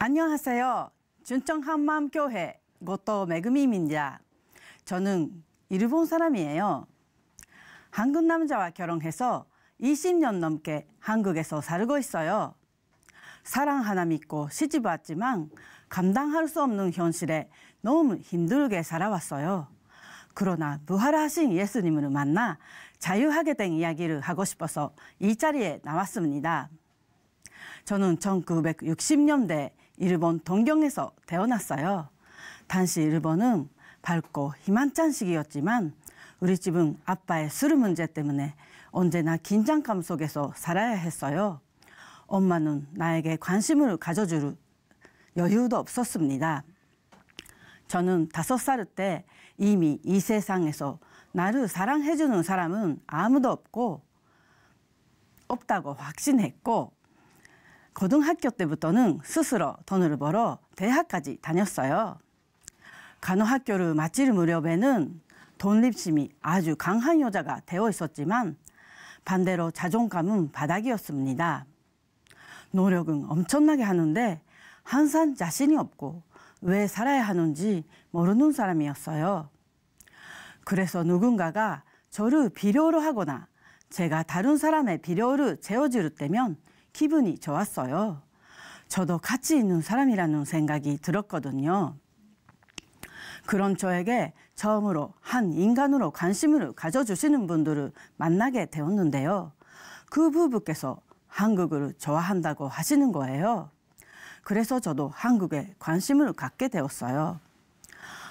안녕하세요. 준청 한마음교회 고토 메구미입니다. 저는 일본 사람이에요. 한국 남자와 결혼해서 20년 넘게 한국에서 살고 있어요. 사랑 하나 믿고 시집 왔지만 감당할 수 없는 현실에 너무 힘들게 살아왔어요. 그러나 부활하신 예수님을 만나 자유하게 된 이야기를 하고 싶어서 이 자리에 나왔습니다. 저는 1960년대 일본 동경에서 태어났어요. 당시 일본은 밝고 희망찬 시기였지만 우리 집은 아빠의 술 문제 때문에 언제나 긴장감 속에서 살아야 했어요. 엄마는 나에게 관심을 가져줄 여유도 없었습니다. 저는 5살 때 이미 이 세상에서 나를 사랑해주는 사람은 아무도 없다고 확신했고, 고등학교 때부터는 스스로 돈을 벌어 대학까지 다녔어요. 간호학교를 마칠 무렵에는 독립심이 아주 강한 여자가 되어 있었지만 반대로 자존감은 바닥이었습니다. 노력은 엄청나게 하는데 항상 자신이 없고 왜 살아야 하는지 모르는 사람이었어요. 그래서 누군가가 저를 필요로 하거나 제가 다른 사람의 필요를 채워줄 때면 기분이 좋았어요. 저도 가치 있는 사람이라는 생각이 들었거든요. 그런 저에게 처음으로 한 인간으로 관심을 가져주시는 분들을 만나게 되었는데요. 그 부부께서 한국을 좋아한다고 하시는 거예요. 그래서 저도 한국에 관심을 갖게 되었어요.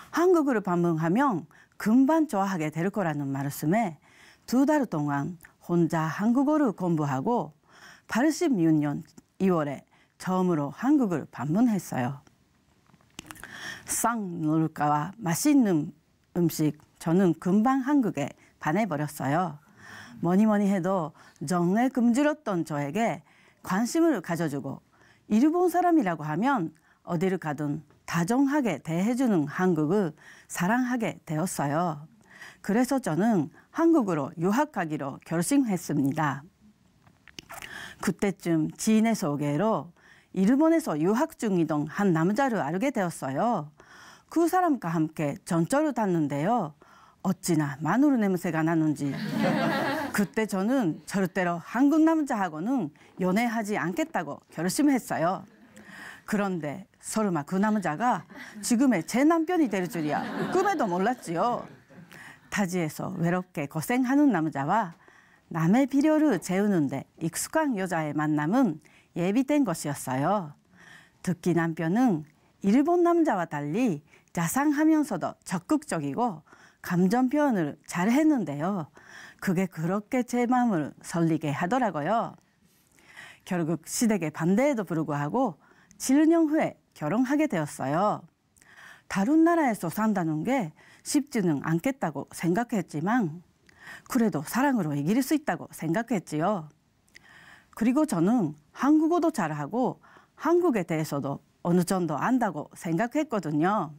한국을 방문하면 금방 좋아하게 될 거라는 말씀에 2달 동안 혼자 한국어를 공부하고 86년 2월에 처음으로 한국을 방문했어요. 쌍놀까와 맛있는 음식, 저는 금방 한국에 반해버렸어요. 뭐니 해도 정에 금지렀던 저에게 관심을 가져주고 일본 사람이라고 하면 어디를 가든 다정하게 대해주는 한국을 사랑하게 되었어요. 그래서 저는 한국으로 유학 가기로 결심했습니다. 그때쯤 지인의 소개로 일본에서 유학 중이던 한 남자를 알게 되었어요. 그 사람과 함께 전철을 탔는데요. 어찌나 마늘 냄새가 나는지 그때 저는 절대로 한국 남자하고는 연애하지 않겠다고 결심했어요. 그런데 설마 그 남자가 지금의 제 남편이 될 줄이야 꿈에도 몰랐지요. 타지에서 외롭게 고생하는 남자와 남의 필요를 채우는데 익숙한 여자의 만남은 예비된 것이었어요. 특히 남편은 일본 남자와 달리 자상하면서도 적극적이고 감정 표현을 잘 했는데요. 그게 그렇게 제 마음을 설리게 하더라고요. 결국 시댁의 반대에도 불구하고 7년 후에 결혼하게 되었어요. 다른 나라에서 산다는 게 쉽지는 않겠다고 생각했지만 그래도 사랑으로 이길 수 있다고 생각했지요. 그리고 저는 한국어도 잘하고 한국에 대해서도 어느 정도 안다고 생각했거든요.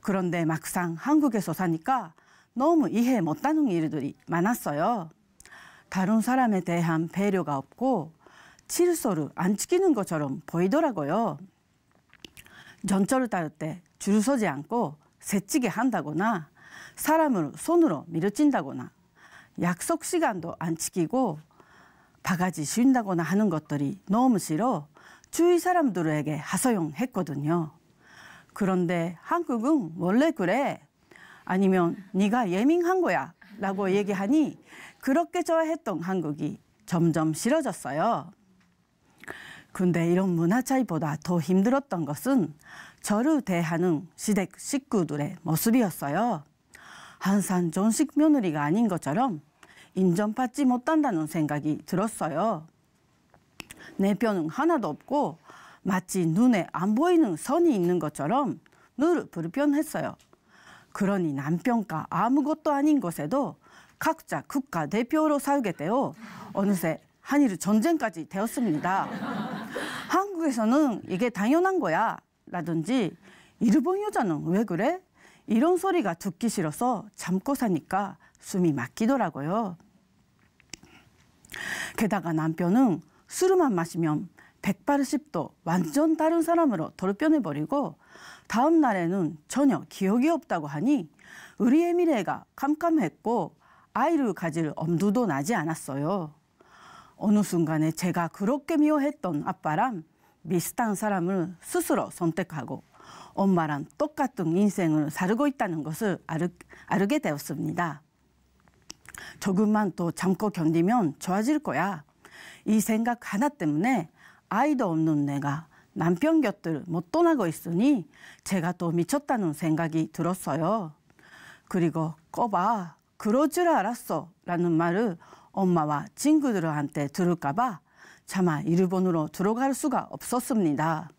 그런데 막상 한국에서 사니까 너무 이해 못하는 일들이 많았어요. 다른 사람에 대한 배려가 없고 질서를 안 지키는 것처럼 보이더라고요. 전철을 탈 때 줄 서지 않고 새치기 한다거나 사람을 손으로 밀어친다거나 약속 시간도 안 지키고 바가지 쉰다거나 하는 것들이 너무 싫어 주위 사람들에게 하소연했거든요. 그런데 한국은 원래 그래? 아니면 네가 예민한 거야? 라고 얘기하니 그렇게 좋아했던 한국이 점점 싫어졌어요. 근데 이런 문화 차이보다 더 힘들었던 것은 저를 대하는 시댁 식구들의 모습이었어요. 항상 전식 며느리가 아닌 것처럼 인정받지 못한다는 생각이 들었어요. 내 편은 하나도 없고 마치 눈에 안 보이는 선이 있는 것처럼 늘 불편했어요. 그러니 남편과 아무것도 아닌 곳에도 각자 국가 대표로 살게 되어 어느새 한일 전쟁까지 되었습니다. 한국에서는 이게 당연한 거야 라든지 일본 여자는 왜 그래? 이런 소리가 듣기 싫어서 참고 사니까 숨이 막히더라고요. 게다가 남편은 술만 마시면 180도 완전 다른 사람으로 돌변해버리고 다음 날에는 전혀 기억이 없다고 하니 우리의 미래가 깜깜했고 아이를 가질 엄두도 나지 않았어요. 어느 순간에 제가 그렇게 미워했던 아빠랑 비슷한 사람을 스스로 선택하고 엄마랑 똑같은 인생을 살고 있다는 것을 알게 되었습니다. 조금만 더 참고 견디면 좋아질 거야. 이 생각 하나 때문에 아이도 없는 내가 남편 곁을 못 떠나고 있으니 제가 또 미쳤다는 생각이 들었어요. 그리고 꺼봐, 그럴 줄 알았어 라는 말을 엄마와 친구들한테 들을까 봐 차마 일본으로 들어갈 수가 없었습니다.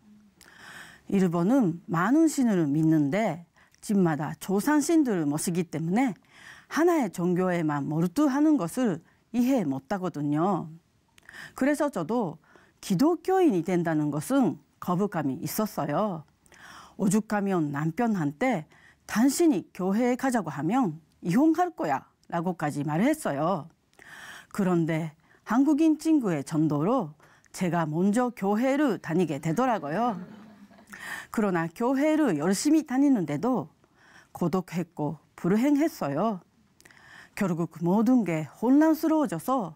일본은 많은 신을 믿는데 집마다 조상신들을 모시기 때문에 하나의 종교에만 몰두하는 것을 이해 못하거든요. 그래서 저도 기독교인이 된다는 것은 거부감이 있었어요. 오죽하면 남편한테 당신이 교회에 가자고 하면 이혼할 거야 라고까지 말을 했어요. 그런데 한국인 친구의 전도로 제가 먼저 교회를 다니게 되더라고요. 그러나 교회를 열심히 다니는데도 고독했고 불행했어요. 결국 모든 게 혼란스러워져서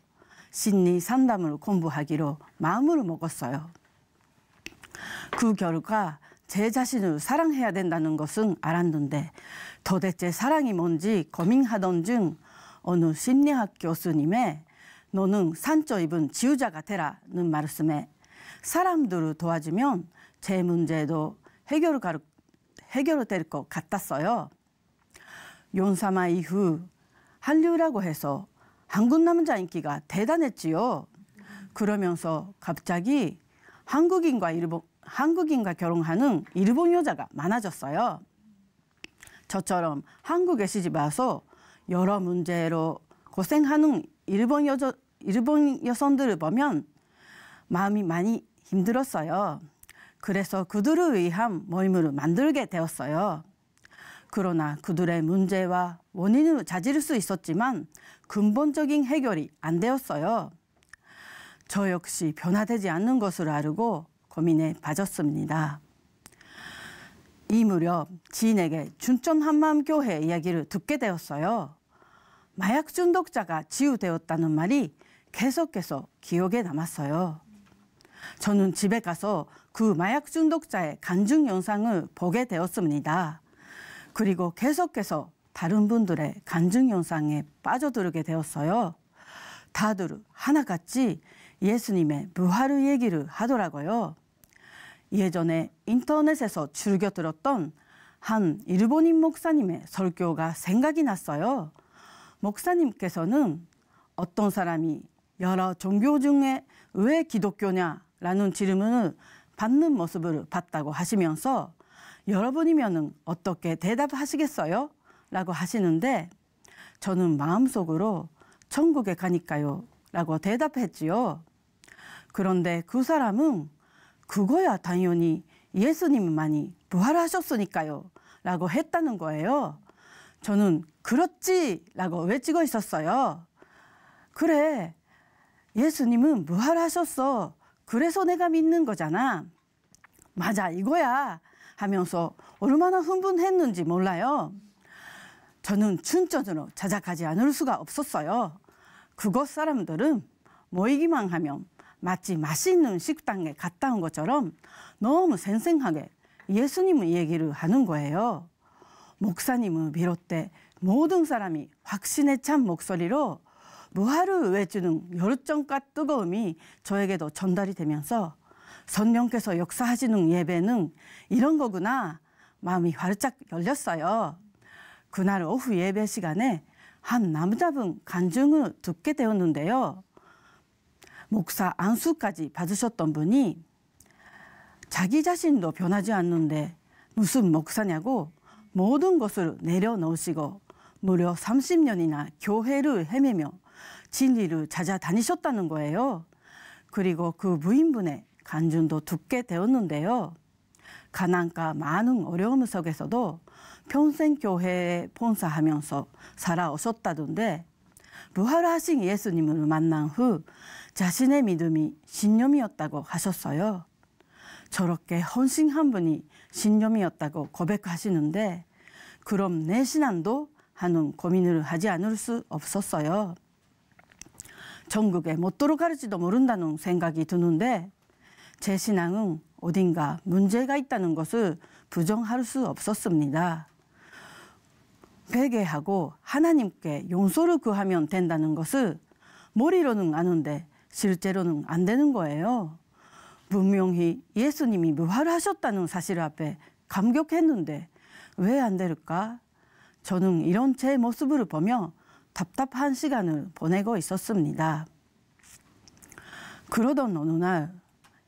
심리 상담을 공부하기로 마음을 먹었어요. 그 결과 제 자신을 사랑해야 된다는 것은 알았는데 도대체 사랑이 뭔지 고민하던 중 어느 심리학 교수님의 너는 상처 입은 지우자가 되라는 말씀에 사람들을 도와주면 제 문제도 해결될 것 같았어요. 연사마 이후 한류라고 해서 한국 남자 인기가 대단했지요. 그러면서 갑자기 한국인과 결혼하는 일본 여자가 많아졌어요. 저처럼 한국에 시집 와서 여러 문제로 고생하는 일본 여성들을 보면 마음이 많이 힘들었어요. 그래서 그들을 위한 모임을 만들게 되었어요. 그러나 그들의 문제와 원인을 찾을 수 있었지만 근본적인 해결이 안 되었어요. 저 역시 변화되지 않는 것을 알고 고민에 빠졌습니다. 이 무렵 지인에게 춘천 한마음교회 이야기를 듣게 되었어요. 마약 중독자가 치유되었다는 말이 계속해서 기억에 남았어요. 저는 집에 가서 그 마약 중독자의 간증 영상을 보게 되었습니다. 그리고 계속해서 다른 분들의 간증 영상에 빠져들게 되었어요. 다들 하나같이 예수님의 부활의 얘기를 하더라고요. 예전에 인터넷에서 즐겨 들었던 한 일본인 목사님의 설교가 생각이 났어요. 목사님께서는 어떤 사람이 여러 종교 중에 왜 기독교냐라는 질문을 받는 모습을 봤다고 하시면서 여러분이면 어떻게 대답하시겠어요? 라고 하시는데 저는 마음속으로 천국에 가니까요 라고 대답했지요. 그런데 그 사람은 그거야 당연히 예수님만이 부활하셨으니까요 라고 했다는 거예요. 저는 그렇지 라고 외치고 있었어요. 그래, 예수님은 부활하셨어. 그래서 내가 믿는 거잖아. 맞아, 이거야 하면서 얼마나 흥분했는지 몰라요. 저는 춘천으로 찾아가지 않을 수가 없었어요. 그곳 사람들은 모이기만 하면 마치 맛있는 식당에 갔다 온 것처럼 너무 생생하게 예수님의 얘기를 하는 거예요. 목사님을 비롯해 모든 사람이 확신에 찬 목소리로 부활을 외치는 열정과 뜨거움이 저에게도 전달이 되면서 성령께서 역사하시는 예배는 이런 거구나 마음이 활짝 열렸어요. 그날 오후 예배 시간에 한 남자분 간증을 듣게 되었는데요. 목사 안수까지 받으셨던 분이 자기 자신도 변하지 않는데 무슨 목사냐고 모든 것을 내려놓으시고 무려 30년이나 교회를 헤매며 진리를 찾아다니셨다는 거예요. 그리고 그 부인분의 간증도 듣게 되었는데요. 가난과 많은 어려움 속에서도 평생 교회에 봉사하면서 살아오셨다던데 부활하신 예수님을 만난 후 자신의 믿음이 신념이었다고 하셨어요. 저렇게 헌신한 분이 신념이었다고 고백하시는데 그럼 내 신앙도 하는 고민을 하지 않을 수 없었어요. 전국에 못 들어갈지도 모른다는 생각이 드는데 제 신앙은 어딘가 문제가 있다는 것을 부정할 수 없었습니다. 회개하고 하나님께 용서를 구하면 된다는 것을 머리로는 아는데 실제로는 안 되는 거예요. 분명히 예수님이 부활하셨다는 사실 앞에 감격했는데 왜 안 될까? 저는 이런 제 모습을 보며 답답한 시간을 보내고 있었습니다. 그러던 어느 날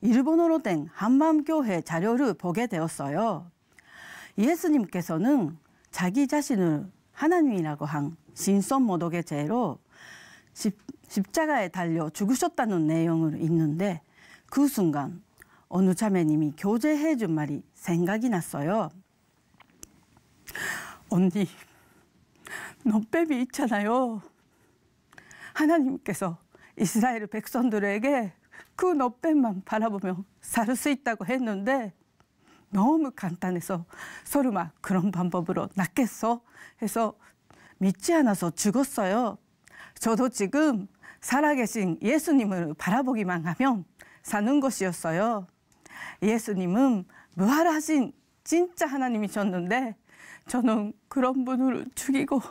일본어로 된 한마음교회 자료를 보게 되었어요. 예수님께서는 자기 자신을 하나님이라고 한 신선모독의 죄로 십자가에 달려 죽으셨다는 내용을 읽는데 그 순간 어느 자매님이 교제해 준 말이 생각이 났어요. 언니, 넛뱀이 있잖아요. 하나님께서 이스라엘 백성들에게 그 넛뱀만 바라보며 살 수 있다고 했는데 너무 간단해서 설마 그런 방법으로 낫겠어? 해서 믿지 않아서 죽었어요. 저도 지금 살아계신 예수님을 바라보기만 하면 사는 것이었어요. 예수님은 부활하신 진짜 하나님이셨는데 저는 그런 분을 죽이고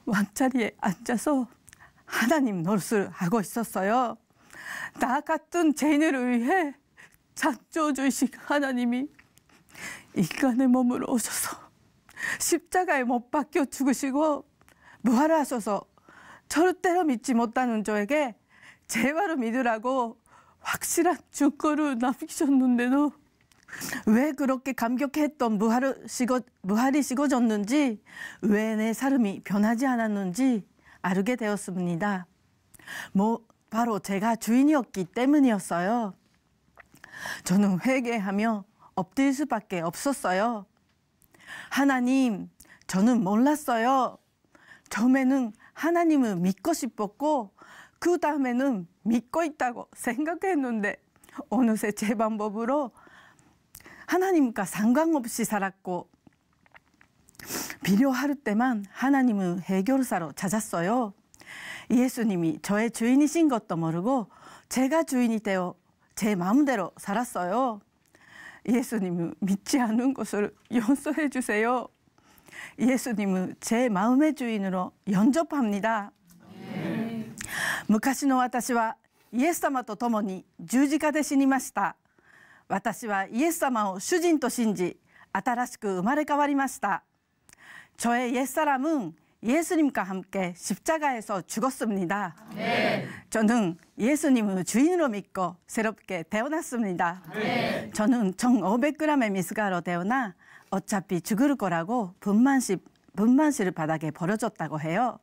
왕자리에 앉아서 하나님 노릇을 하고 있었어요. 나 같은 죄인을 위해 창조주이신 하나님이 인간의 몸으로 오셔서 십자가에 못 박혀 죽으시고 부활하셔서 절대로 믿지 못하는 저에게 제발로 믿으라고 확실한 증거를 남기셨는데도 왜 그렇게 감격했던 부활이 식어졌는지 왜 내 삶이 변하지 않았는지 알게 되었습니다. 바로 제가 주인이었기 때문이었어요. 저는 회개하며 엎드릴 수밖에 없었어요. 하나님, 저는 몰랐어요. 처음에는 하나님을 믿고 싶었고 그 다음에는 믿고 있다고 생각했는데 어느새 제 방법으로 하나님과 상관없이 살았고 필요할 때만 하나님을 해결사로 찾았어요. 예수님이 저의 주인이신 것도 모르고 제가 주인이 되어 제 마음대로 살았어요. 예수님을 믿지 않은 것을 용서해 주세요. 예수님을 제 마음의 주인으로 영접합니다. 昔の私はイエス様と共に十字架で死にました。私はイエス様を主人と信じ、新しく生まれ変わりました. 저의 옛사람은 예수님과 함께 십자가에서 죽었습니다. 네. 저는 예수님을 주인으로 믿고 새롭게 태어났습니다. 네. 저는 1,500g의 미숫가루로 태어나 어차피 죽을 거라고 분만실 바닥에 버려졌다고 해요.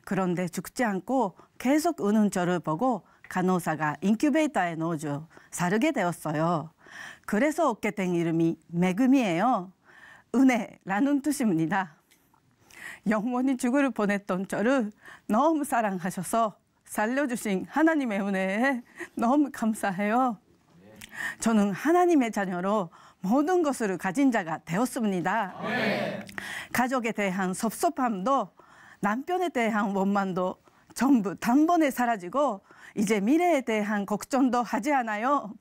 그런데 죽지 않고 계속 우는 저를 보고 간호사가 인큐베이터에 넣어줘 살게 되었어요. 그래서 얻게 된 이름이 매금이에요. 은혜라는 뜻입니다. 영원히 죽을 뻔했던 저를 너무 사랑하셔서 살려주신 하나님의 은혜에 너무 감사해요. 저는 하나님의 자녀로 모든 것을 가진 자가 되었습니다. 가족에 대한 섭섭함도 남편에 대한 원망도 전부 단번에 사라지고 이제 미래에 대한 걱정도 하지 않아요.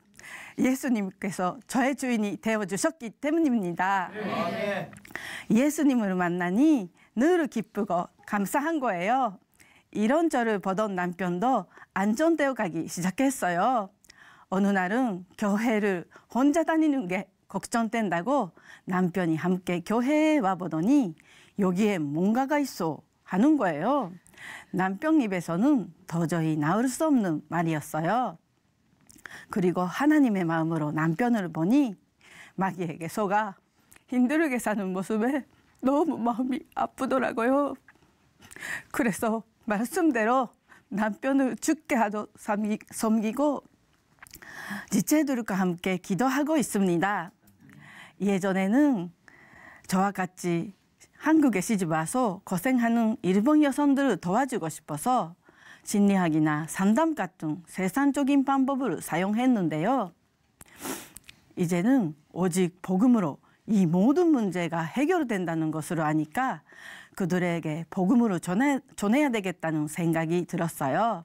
예수님께서 저의 주인이 되어주셨기 때문입니다. 예수님을 만나니 늘 기쁘고 감사한 거예요. 이런 저를 보던 남편도 안전되어 가기 시작했어요. 어느 날은 교회를 혼자 다니는 게 걱정된다고 남편이 함께 교회에 와보더니 여기에 뭔가가 있어 하는 거예요. 남편 입에서는 도저히 나올 수 없는 말이었어요. 그리고 하나님의 마음으로 남편을 보니 마귀에게 속아 힘들게 사는 모습에 너무 마음이 아프더라고요. 그래서 말씀대로 남편을 죽게 하도록 섬기고 지체들과 함께 기도하고 있습니다. 예전에는 저와 같이 한국에 시집 와서 고생하는 일본 여성들을 도와주고 싶어서 심리학이나 상담 같은 세상적인 방법을 사용했는데요. 이제는 오직 복음으로 이 모든 문제가 해결된다는 것을 아니까 그들에게 복음으로 전해야 되겠다는 생각이 들었어요.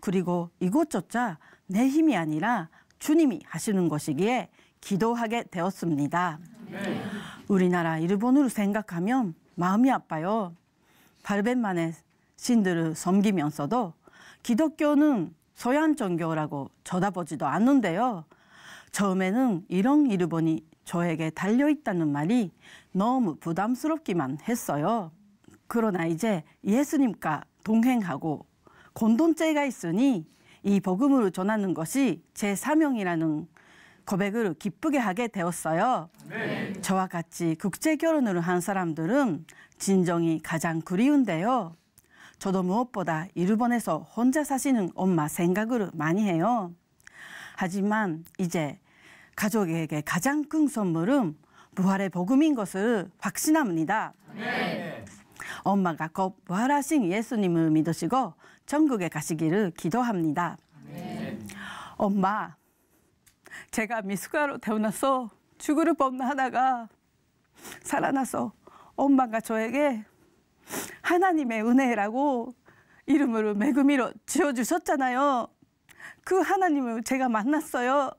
그리고 이것조차 내 힘이 아니라 주님이 하시는 것이기에 기도하게 되었습니다. 우리나라 일본을 생각하면 마음이 아파요. 800만의 신들을 섬기면서도 기독교는 서양 종교라고 쳐다보지도 않는데요. 처음에는 이런 일본이 저에게 달려있다는 말이 너무 부담스럽기만 했어요. 그러나 이제 예수님과 동행하고 공동체가 있으니 이 복음을 전하는 것이 제 사명이라는 고백을 기쁘게 하게 되었어요. 네. 저와 같이 국제 결혼을 한 사람들은 진정이 가장 그리운데요. 저도 무엇보다 일본에서 혼자 사시는 엄마 생각을 많이 해요. 하지만 이제 가족에게 가장 큰 선물은 부활의 복음인 것을 확신합니다. 네. 엄마가 곧 부활하신 예수님을 믿으시고 천국에 가시기를 기도합니다. 네. 엄마, 제가 미숙아로 태어나서 죽을 뻔하다가 살아나서 엄마가 저에게 하나님의 은혜라고 이름으로 매구미로 지어주셨잖아요. 그 하나님을 제가 만났어요.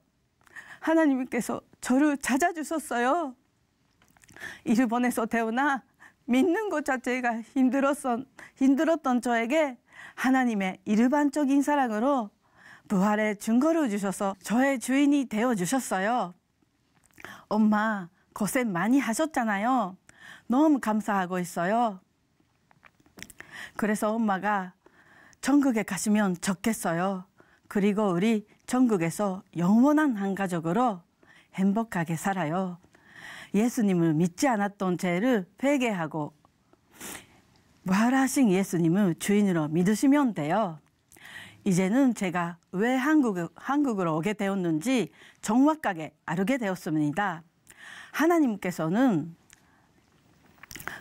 하나님께서 저를 찾아주셨어요. 일본에서 태어나 믿는 것 자체가 힘들었던 저에게 하나님의 일반적인 사랑으로 부활의 증거를 주셔서 저의 주인이 되어주셨어요. 엄마, 고생 많이 하셨잖아요. 너무 감사하고 있어요. 그래서 엄마가 천국에 가시면 좋겠어요. 그리고 우리 천국에서 영원한 한 가족으로 행복하게 살아요. 예수님을 믿지 않았던 죄를 회개하고 부활하신 예수님을 주인으로 믿으시면 돼요. 이제는 제가 왜 한국으로 오게 되었는지 정확하게 알게 되었습니다. 하나님께서는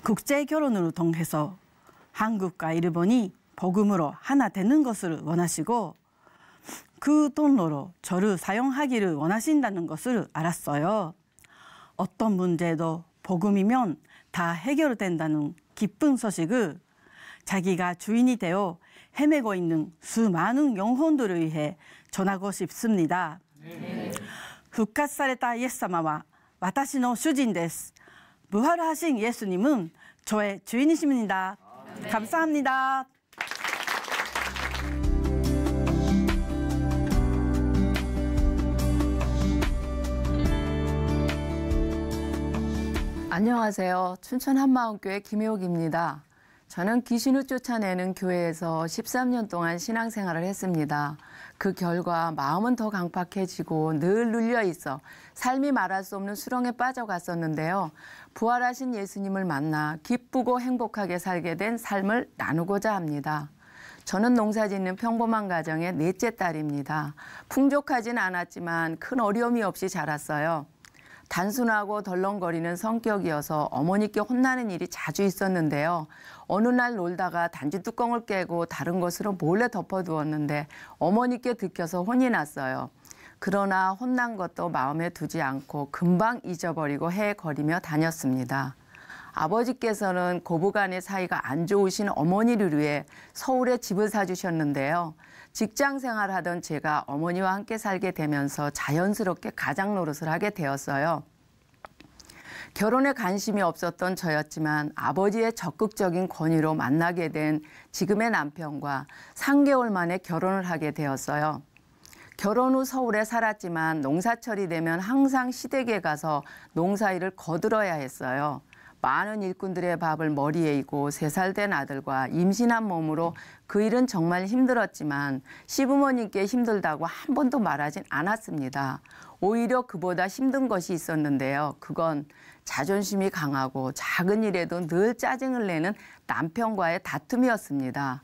국제 결혼을 통해서 한국과 일본이 복음으로 하나 되는 것을 원하시고 그 통로로 저를 사용하기를 원하신다는 것을 알았어요. 어떤 문제도 복음이면 다 해결된다는 기쁜 소식을 자기가 주인이 되어 헤매고 있는 수많은 영혼들을 위해 전하고 싶습니다.復活されたイエス様は私の主人です。 부활하신 예수님은 저의 주인이십니다. 감사합니다. 안녕하세요. 춘천 한마음교회 김혜옥입니다. 저는 귀신을 쫓아내는 교회에서 13년 동안 신앙생활을 했습니다. 그 결과 마음은 더 강팍해지고 늘 눌려있어 삶이 말할 수 없는 수렁에 빠져갔었는데요. 부활하신 예수님을 만나 기쁘고 행복하게 살게 된 삶을 나누고자 합니다. 저는 농사짓는 평범한 가정의 넷째 딸입니다. 풍족하진 않았지만 큰 어려움이 없이 자랐어요. 단순하고 덜렁거리는 성격이어서 어머니께 혼나는 일이 자주 있었는데요. 어느 날 놀다가 단지 뚜껑을 깨고 다른 것으로 몰래 덮어두었는데 어머니께 들켜서 혼이 났어요. 그러나 혼난 것도 마음에 두지 않고 금방 잊어버리고 헤거리며 다녔습니다. 아버지께서는 고부간의 사이가 안 좋으신 어머니를 위해 서울에 집을 사주셨는데요. 직장 생활하던 제가 어머니와 함께 살게 되면서 자연스럽게 가장 노릇을 하게 되었어요. 결혼에 관심이 없었던 저였지만 아버지의 적극적인 권유로 만나게 된 지금의 남편과 3개월 만에 결혼을 하게 되었어요. 결혼 후 서울에 살았지만 농사철이 되면 항상 시댁에 가서 농사일을 거들어야 했어요. 많은 일꾼들의 밥을 머리에 이고 3살 된 아들과 임신한 몸으로 그 일은 정말 힘들었지만 시부모님께 힘들다고 한 번도 말하진 않았습니다. 오히려 그보다 힘든 것이 있었는데요. 그건 자존심이 강하고 작은 일에도 늘 짜증을 내는 남편과의 다툼이었습니다.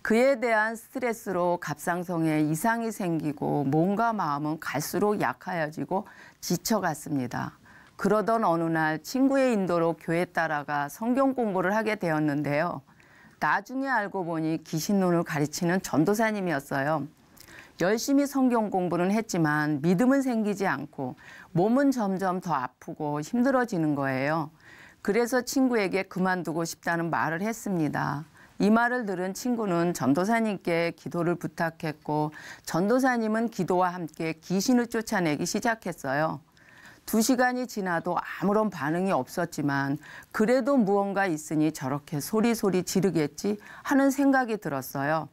그에 대한 스트레스로 갑상선에 이상이 생기고 몸과 마음은 갈수록 약하여지고 지쳐갔습니다. 그러던 어느 날 친구의 인도로 교회 따라가 성경 공부를 하게 되었는데요. 나중에 알고 보니 귀신론을 가르치는 전도사님이었어요. 열심히 성경 공부는 했지만 믿음은 생기지 않고 몸은 점점 더 아프고 힘들어지는 거예요. 그래서 친구에게 그만두고 싶다는 말을 했습니다. 이 말을 들은 친구는 전도사님께 기도를 부탁했고 전도사님은 기도와 함께 귀신을 쫓아내기 시작했어요. 2시간이 지나도 아무런 반응이 없었지만 그래도 무언가 있으니 저렇게 소리소리 지르겠지 하는 생각이 들었어요.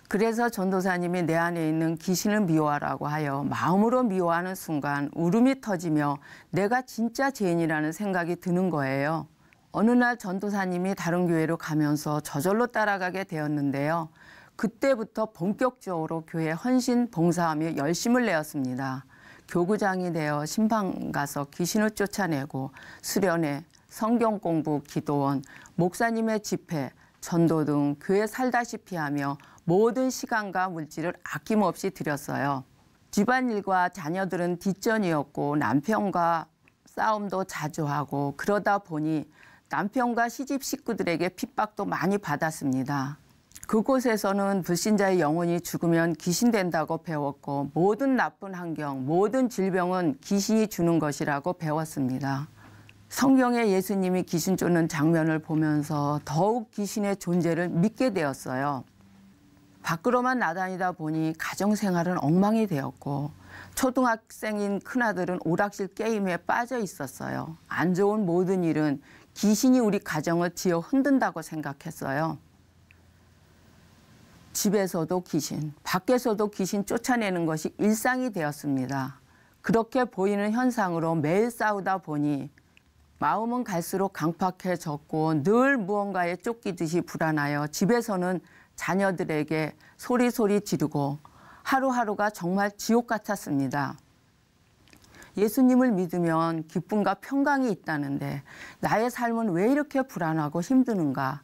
그래서 전도사님이 내 안에 있는 귀신을 미워하라고 하여 마음으로 미워하는 순간 울음이 터지며 내가 진짜 죄인이라는 생각이 드는 거예요. 어느 날 전도사님이 다른 교회로 가면서 저절로 따라가게 되었는데요. 그때부터 본격적으로 교회 헌신 봉사하며 열심을 내었습니다. 교구장이 되어 신방 가서 귀신을 쫓아내고 수련회, 성경 공부, 기도원, 목사님의 집회, 전도 등 교회 살다시피 하며 모든 시간과 물질을 아낌없이 드렸어요. 집안일과 자녀들은 뒷전이었고 남편과 싸움도 자주 하고 그러다 보니 남편과 시집 식구들에게 핍박도 많이 받았습니다. 그곳에서는 불신자의 영혼이 죽으면 귀신 된다고 배웠고 모든 나쁜 환경, 모든 질병은 귀신이 주는 것이라고 배웠습니다. 성경에 예수님이 귀신 쫓는 장면을 보면서 더욱 귀신의 존재를 믿게 되었어요. 밖으로만 나다니다 보니 가정생활은 엉망이 되었고 초등학생인 큰아들은 오락실 게임에 빠져 있었어요. 안 좋은 모든 일은 귀신이 우리 가정을 지어 흔든다고 생각했어요. 집에서도 귀신, 밖에서도 귀신 쫓아내는 것이 일상이 되었습니다. 그렇게 보이는 현상으로 매일 싸우다 보니 마음은 갈수록 강팍해졌고 늘 무언가에 쫓기듯이 불안하여 집에서는 자녀들에게 소리소리 지르고 하루하루가 정말 지옥 같았습니다. 예수님을 믿으면 기쁨과 평강이 있다는데 나의 삶은 왜 이렇게 불안하고 힘드는가?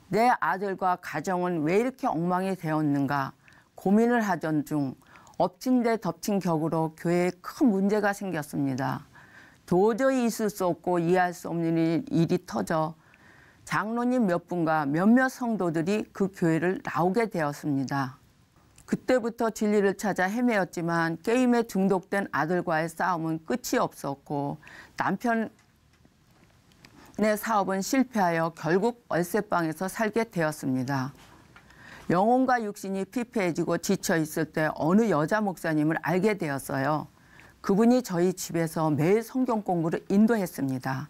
내 아들과 가정은 왜 이렇게 엉망이 되었는가? 고민을 하던 중 엎친 데 덮친 격으로 교회에 큰 문제가 생겼습니다. 도저히 있을 수 없고 이해할 수 없는 일이 터져 장로님 몇 분과 몇몇 성도들이 그 교회를 나오게 되었습니다. 그때부터 진리를 찾아 헤매었지만 게임에 중독된 아들과의 싸움은 끝이 없었고 남편의 사업은 실패하여 결국 월세방에서 살게 되었습니다. 영혼과 육신이 피폐해지고 지쳐 있을 때 어느 여자 목사님을 알게 되었어요. 그분이 저희 집에서 매일 성경 공부를 인도했습니다.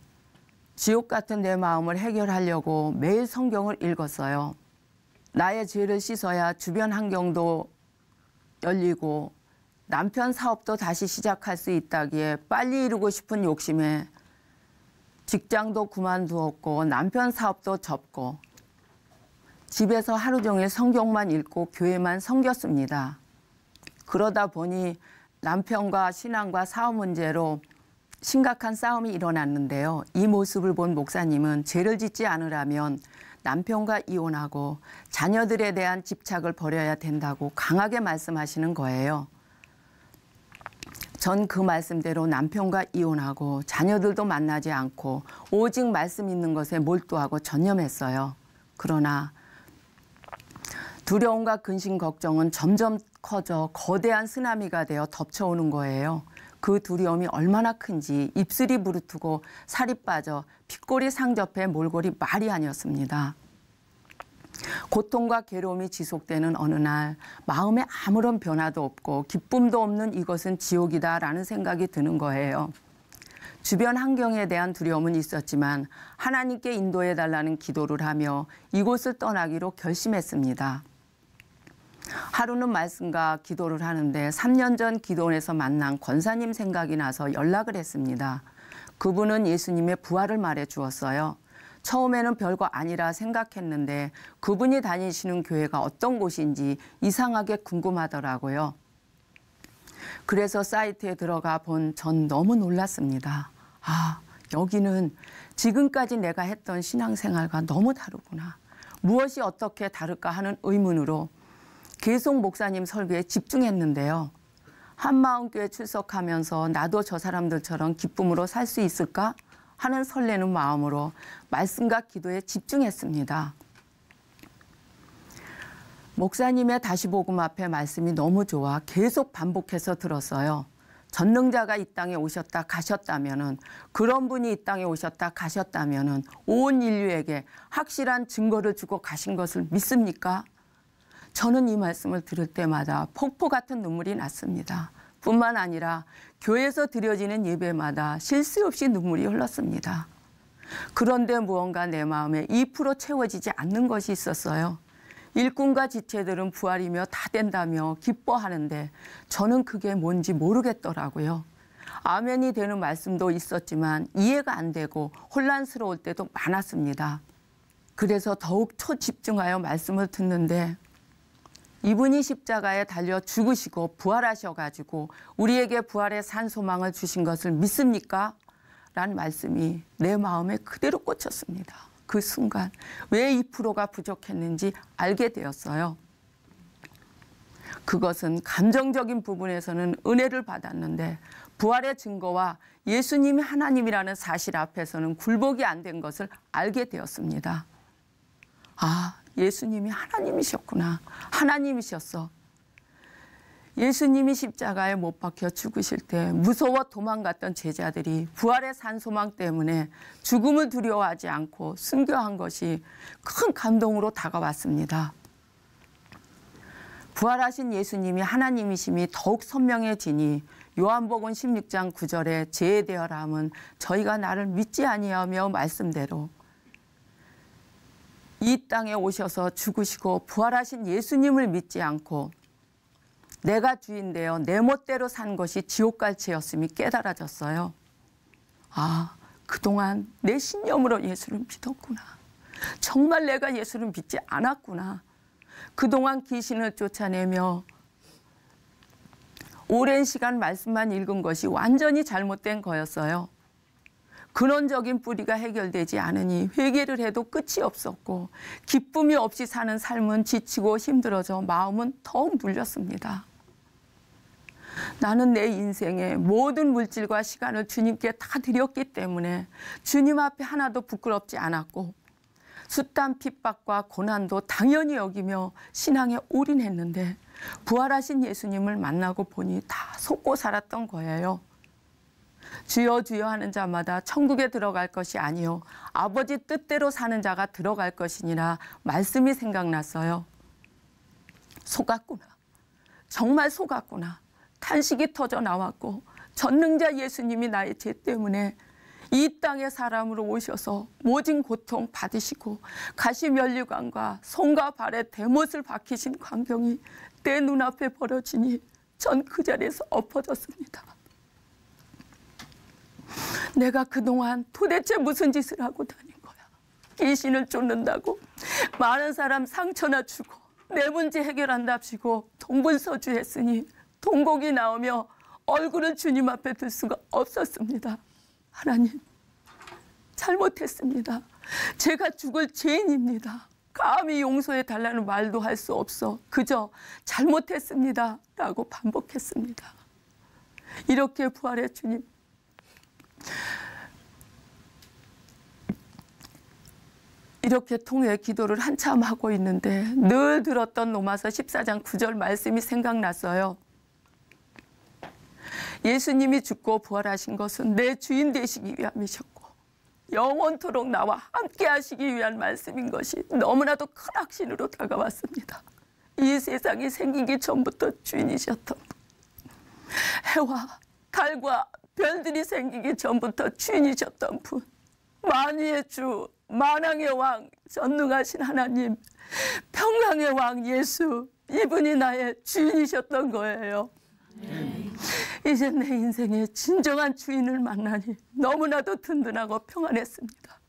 지옥 같은 내 마음을 해결하려고 매일 성경을 읽었어요. 나의 죄를 씻어야 주변 환경도 열리고 남편 사업도 다시 시작할 수 있다기에 빨리 이루고 싶은 욕심에 직장도 그만두었고 남편 사업도 접고 집에서 하루 종일 성경만 읽고 교회만 섬겼습니다. 그러다 보니 남편과 신앙과 사업 문제로 심각한 싸움이 일어났는데요. 이 모습을 본 목사님은 죄를 짓지 않으려면 남편과 이혼하고 자녀들에 대한 집착을 버려야 된다고 강하게 말씀하시는 거예요. 전 그 말씀대로 남편과 이혼하고 자녀들도 만나지 않고 오직 말씀 있는 것에 몰두하고 전념했어요. 그러나 두려움과 근심 걱정은 점점 커져 거대한 쓰나미가 되어 덮쳐오는 거예요. 그 두려움이 얼마나 큰지 입술이 부르트고 살이 빠져 핏골이 상접해 몰골이 말이 아니었습니다. 고통과 괴로움이 지속되는 어느 날 마음에 아무런 변화도 없고 기쁨도 없는 이것은 지옥이다라는 생각이 드는 거예요. 주변 환경에 대한 두려움은 있었지만 하나님께 인도해달라는 기도를 하며 이곳을 떠나기로 결심했습니다. 하루는 말씀과 기도를 하는데 3년 전 기도원에서 만난 권사님 생각이 나서 연락을 했습니다. 그분은 예수님의 부활을 말해 주었어요. 처음에는 별거 아니라 생각했는데 그분이 다니시는 교회가 어떤 곳인지 이상하게 궁금하더라고요. 그래서 사이트에 들어가 본 전 너무 놀랐습니다. 아, 여기는 지금까지 내가 했던 신앙생활과 너무 다르구나. 무엇이 어떻게 다를까 하는 의문으로 계속 목사님 설교에 집중했는데요. 한마음교회 출석하면서 나도 저 사람들처럼 기쁨으로 살 수 있을까? 하는 설레는 마음으로 말씀과 기도에 집중했습니다. 목사님의 다시복음 앞에 말씀이 너무 좋아 계속 반복해서 들었어요. 전능자가 이 땅에 오셨다 가셨다면은, 그런 분이 이 땅에 오셨다 가셨다면은 온 인류에게 확실한 증거를 주고 가신 것을 믿습니까? 저는 이 말씀을 들을 때마다 폭포 같은 눈물이 났습니다. 뿐만 아니라 교회에서 드려지는 예배마다 쉴 새 없이 눈물이 흘렀습니다. 그런데 무언가 내 마음에 2% 채워지지 않는 것이 있었어요. 일꾼과 지체들은 부활이며 다 된다며 기뻐하는데 저는 그게 뭔지 모르겠더라고요. 아멘이 되는 말씀도 있었지만 이해가 안 되고 혼란스러울 때도 많았습니다. 그래서 더욱 초집중하여 말씀을 듣는데, 이분이 십자가에 달려 죽으시고 부활하셔가지고 우리에게 부활의 산 소망을 주신 것을 믿습니까? 라는 말씀이 내 마음에 그대로 꽂혔습니다. 그 순간 왜 2%가 부족했는지 알게 되었어요. 그것은 감정적인 부분에서는 은혜를 받았는데 부활의 증거와 예수님이 하나님이라는 사실 앞에서는 굴복이 안 된 것을 알게 되었습니다. 아, 예수님이 하나님이셨구나. 하나님이셨어. 예수님이 십자가에 못 박혀 죽으실 때 무서워 도망갔던 제자들이 부활의 산 소망 때문에 죽음을 두려워하지 않고 순교한 것이 큰 감동으로 다가왔습니다. 부활하신 예수님이 하나님이심이 더욱 선명해지니 요한복음 16장 9절에 죄에 대하라 함은 저희가 나를 믿지 아니하며 말씀대로 이 땅에 오셔서 죽으시고 부활하신 예수님을 믿지 않고 내가 주인되어 내 멋대로 산 것이 지옥갈채였음이 깨달아졌어요. 아, 그동안 내 신념으로 예수를 믿었구나. 정말 내가 예수를 믿지 않았구나. 그동안 귀신을 쫓아내며 오랜 시간 말씀만 읽은 것이 완전히 잘못된 거였어요. 근원적인 뿌리가 해결되지 않으니 회개를 해도 끝이 없었고 기쁨이 없이 사는 삶은 지치고 힘들어져 마음은 더욱 눌렸습니다. 나는 내 인생의 모든 물질과 시간을 주님께 다 드렸기 때문에 주님 앞에 하나도 부끄럽지 않았고 숱한 핍박과 고난도 당연히 여기며 신앙에 올인했는데 부활하신 예수님을 만나고 보니 다 속고 살았던 거예요. 주여 주여 하는 자마다 천국에 들어갈 것이 아니요 아버지 뜻대로 사는 자가 들어갈 것이니라 말씀이 생각났어요. 속았구나. 정말 속았구나. 탄식이 터져 나왔고 전능자 예수님이 나의 죄 때문에 이 땅의 사람으로 오셔서 모진 고통 받으시고 가시면류관과 손과 발에 대못을 박히신 광경이 내 눈앞에 벌어지니 전 그 자리에서 엎어졌습니다. 내가 그동안 도대체 무슨 짓을 하고 다닌 거야. 귀신을 쫓는다고 많은 사람 상처나 주고 내 문제 해결한답시고 동분서주했으니 동곡이 나오며 얼굴을 주님 앞에 들 수가 없었습니다. 하나님, 잘못했습니다. 제가 죽을 죄인입니다. 감히 용서해 달라는 말도 할 수 없어 그저 잘못했습니다 라고 반복했습니다. 이렇게 부활의 주님, 이렇게 통해 기도를 한참 하고 있는데 늘 들었던 로마서 14장 9절 말씀이 생각났어요. 예수님이 죽고 부활하신 것은 내 주인 되시기 위함이셨고 영원토록 나와 함께 하시기 위한 말씀인 것이 너무나도 큰 확신으로 다가왔습니다. 이 세상이 생기기 전부터 주인이셨던 분, 해와 달과 별들이 생기기 전부터 주인이셨던 분, 만유의 주, 만왕의 왕, 전능하신 하나님, 평강의 왕 예수, 이분이 나의 주인이셨던 거예요. 이제 내 인생의 진정한 주인을 만나니 너무나도 든든하고 평안했습니다.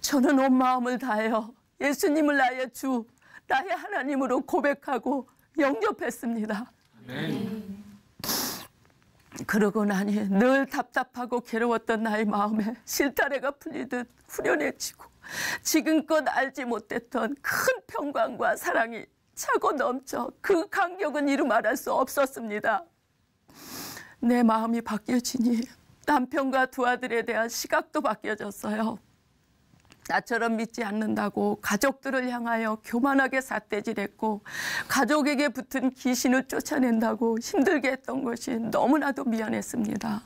저는 온 마음을 다하여 예수님을 나의 주, 나의 하나님으로 고백하고 영접했습니다. 그러고 나니 늘 답답하고 괴로웠던 나의 마음에 실타래가 풀리듯 후련해지고 지금껏 알지 못했던 큰 평강과 사랑이 차고 넘쳐 그 감격은 이루 말할 수 없었습니다. 내 마음이 바뀌어지니 남편과 두 아들에 대한 시각도 바뀌어졌어요. 나처럼 믿지 않는다고 가족들을 향하여 교만하게 삿대질했고 가족에게 붙은 귀신을 쫓아낸다고 힘들게 했던 것이 너무나도 미안했습니다.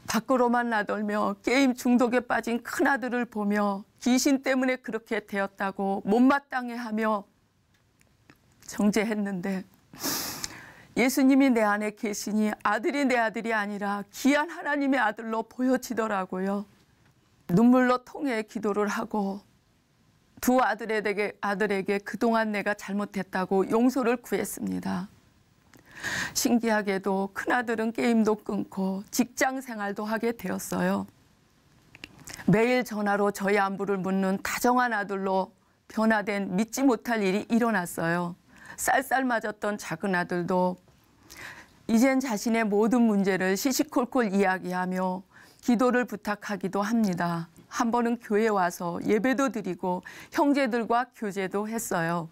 밖으로만 나돌며 게임 중독에 빠진 큰아들을 보며 귀신 때문에 그렇게 되었다고 못마땅해 하며 정죄했는데 예수님이 내 안에 계시니 아들이 내 아들이 아니라 귀한 하나님의 아들로 보여지더라고요. 눈물로 통해 기도를 하고 두 아들에게 그동안 내가 잘못했다고 용서를 구했습니다. 신기하게도 큰아들은 게임도 끊고 직장 생활도 하게 되었어요. 매일 전화로 저희 안부를 묻는 다정한 아들로 변화된 믿지 못할 일이 일어났어요. 쌀쌀맞았던 작은 아들도 이젠 자신의 모든 문제를 시시콜콜 이야기하며 기도를 부탁하기도 합니다. 한 번은 교회에 와서 예배도 드리고 형제들과 교제도 했어요.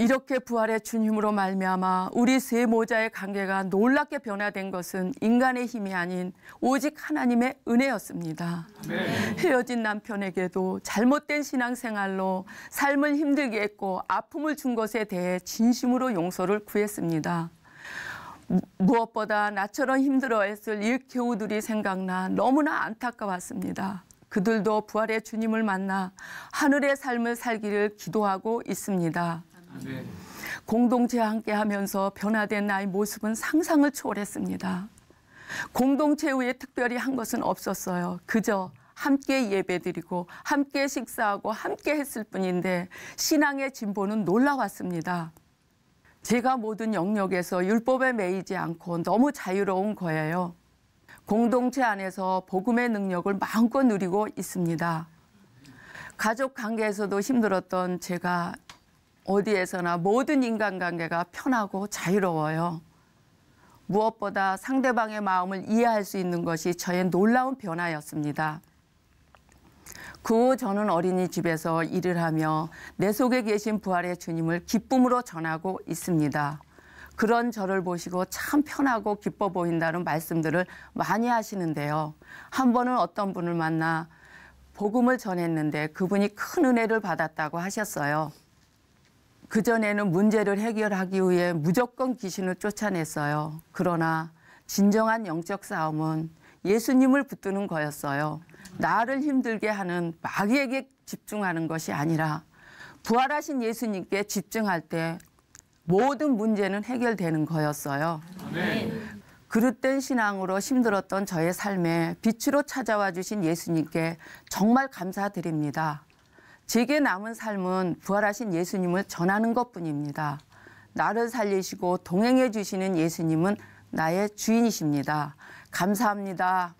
이렇게 부활의 주님으로 말미암아 우리 세 모자의 관계가 놀랍게 변화된 것은 인간의 힘이 아닌 오직 하나님의 은혜였습니다. 헤어진 남편에게도 잘못된 신앙생활로 삶을 힘들게 했고 아픔을 준 것에 대해 진심으로 용서를 구했습니다. 무엇보다 나처럼 힘들어했을 일교우들이 생각나 너무나 안타까웠습니다. 그들도 부활의 주님을 만나 하늘의 삶을 살기를 기도하고 있습니다. 공동체와 함께하면서 변화된 나의 모습은 상상을 초월했습니다. 공동체 후에 특별히 한 것은 없었어요. 그저 함께 예배드리고 함께 식사하고 함께 했을 뿐인데 신앙의 진보는 놀라웠습니다. 제가 모든 영역에서 율법에 매이지 않고 너무 자유로운 거예요. 공동체 안에서 복음의 능력을 마음껏 누리고 있습니다. 가족 관계에서도 힘들었던 제가 어디에서나 모든 인간관계가 편하고 자유로워요. 무엇보다 상대방의 마음을 이해할 수 있는 것이 저의 놀라운 변화였습니다. 그 후 저는 어린이집에서 일을 하며 내 속에 계신 부활의 주님을 기쁨으로 전하고 있습니다. 그런 저를 보시고 참 편하고 기뻐 보인다는 말씀들을 많이 하시는데요. 한 번은 어떤 분을 만나 복음을 전했는데 그분이 큰 은혜를 받았다고 하셨어요. 그전에는 문제를 해결하기 위해 무조건 귀신을 쫓아냈어요. 그러나 진정한 영적 싸움은 예수님을 붙드는 거였어요. 나를 힘들게 하는 마귀에게 집중하는 것이 아니라 부활하신 예수님께 집중할 때 모든 문제는 해결되는 거였어요. 아멘. 그릇된 신앙으로 힘들었던 저의 삶에 빛으로 찾아와 주신 예수님께 정말 감사드립니다. 제게 남은 삶은 부활하신 예수님을 전하는 것뿐입니다. 나를 살리시고 동행해 주시는 예수님은 나의 주인이십니다. 감사합니다.